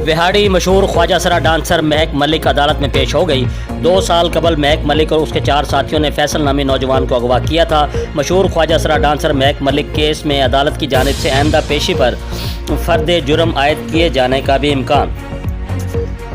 बिहाड़ी मशहूर ख्वाजा सरा डांसर महक मलिक अदालत में पेश हो गई। 2 साल कबल महक मलिक और उसके 4 साथियों ने फैसल नामी नौजवान को अगवा किया था। मशहूर ख्वाजा सरा डांसर महक मलिक केस में अदालत की जानिब से आइंदा पेशी पर फर्द जुर्म आयद किए जाने का भी इम्कान।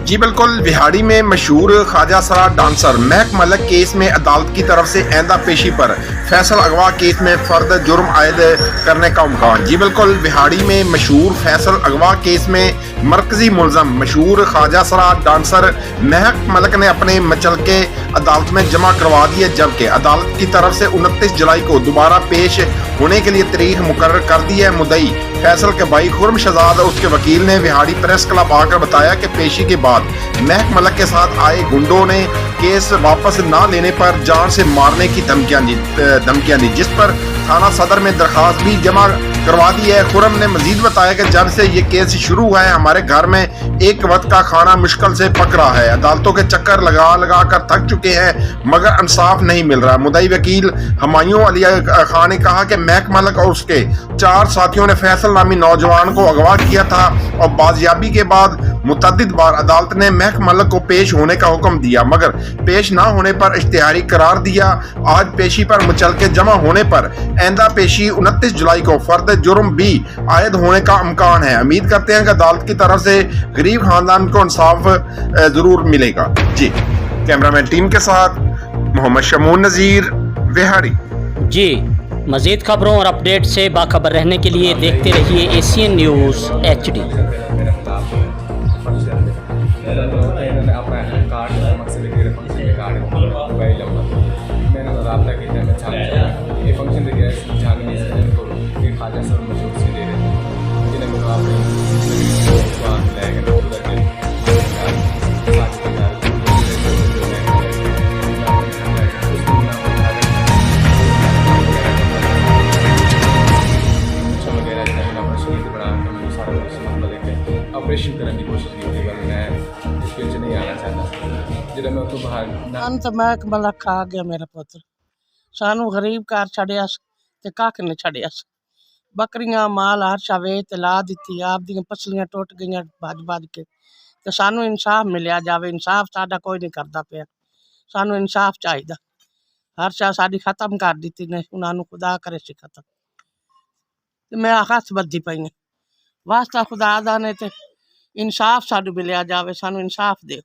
जी बिल्कुल, बिहाड़ी में मशहूर ख्वाजा सरा डांसर महक मलिक केस में अदालत की तरफ से आइंदा पेशी पर फैसल अगवा केस में फर्द जुर्म आयद करने का इम्कान। जी बिल्कुल, बिहाड़ी में मशहूर फैसल अगवा केस में मरकजी मुलजम मशहूर ख्वाजा सरा डांसर महक मलिक ने अपने मचलके अदालत में जमा करवा दिए, जबकि अदालत की तरफ से 29 जुलाई को दोबारा पेश होने के लिए तारीख मुकर्रर कर दी है। मुद्दई फैसल के भाई खुर्म शहजाद और उसके वकील ने बिहाड़ी प्रेस क्लब आकर बताया कि पेशी के बाद महक मलिक के साथ आए गुंडों ने केस वापस न लेने पर जान से मारने की धमकियां दी, जिस पर थाना सदर में दरखास्त भी जमा करवा दी है। खुर्म ने मजीद बताया कि जब से ये केस शुरू हुआ है हमारे घर में एक वक्त का खाना मुश्किल से पक रहा है। अदालतों के चक्कर लगा कर थक चुके हैं मगर इंसाफ नहीं मिल रहा। मुद्दई वकील हुमायूं अली खान ने कहा कि महक मलिक और उसके 4 साथियों ने फैसल नामी नौजवान को अगवा किया था और बाजियाबी के बाद मुतअद्दिद बार अदालत ने महक मलिक को पेश होने का हुक्म दिया, मगर पेश न होने पर इश्तिहारी करार दिया। आज पेशी पर मुचलके जमा होने पर आइंदा पेशी 29 जुलाई को फर्द जुर्म भी आयद होने का इम्कान है। उम्मीद करते हैं कि अदालत की तरफ से गरीब खानदान को इंसाफ जरूर मिलेगा। जी, कैमरामैन टीम के साथ मोहम्मद शमून नज़ीर, बिहाड़ी। जी, मज़ीद खबरों और अपडेट से बाखबर रहने के लिए देखते रहिए एशियन न्यूज़ HD। ऑपरेशन करने की कोशिश की थी, पर मैं इस फील्ड नहीं आना चाहता। जब मैं तो बाहर अंत महक मलिक खा गया मेरा पुत्र, सानू गरीब घर छड़िया ते कख नहीं छड़िया। बकरियां माल हर शा वेच ला दिती, आप दी पसलियां टुट गई भज के। ते सानू इंसाफ मिलिया जावे। इंसाफ साडा कोई नहीं करता पिया, सानू इंसाफ चाहिदा। हर शा साडी खत्म कर दी ने, उन्होंने खुदा करे सी खत्म। मैं हथ बद्धी पई वास्ता खुदा दा ने ते इंसाफ सानू मिलिया जावे, सानू इंसाफ दे।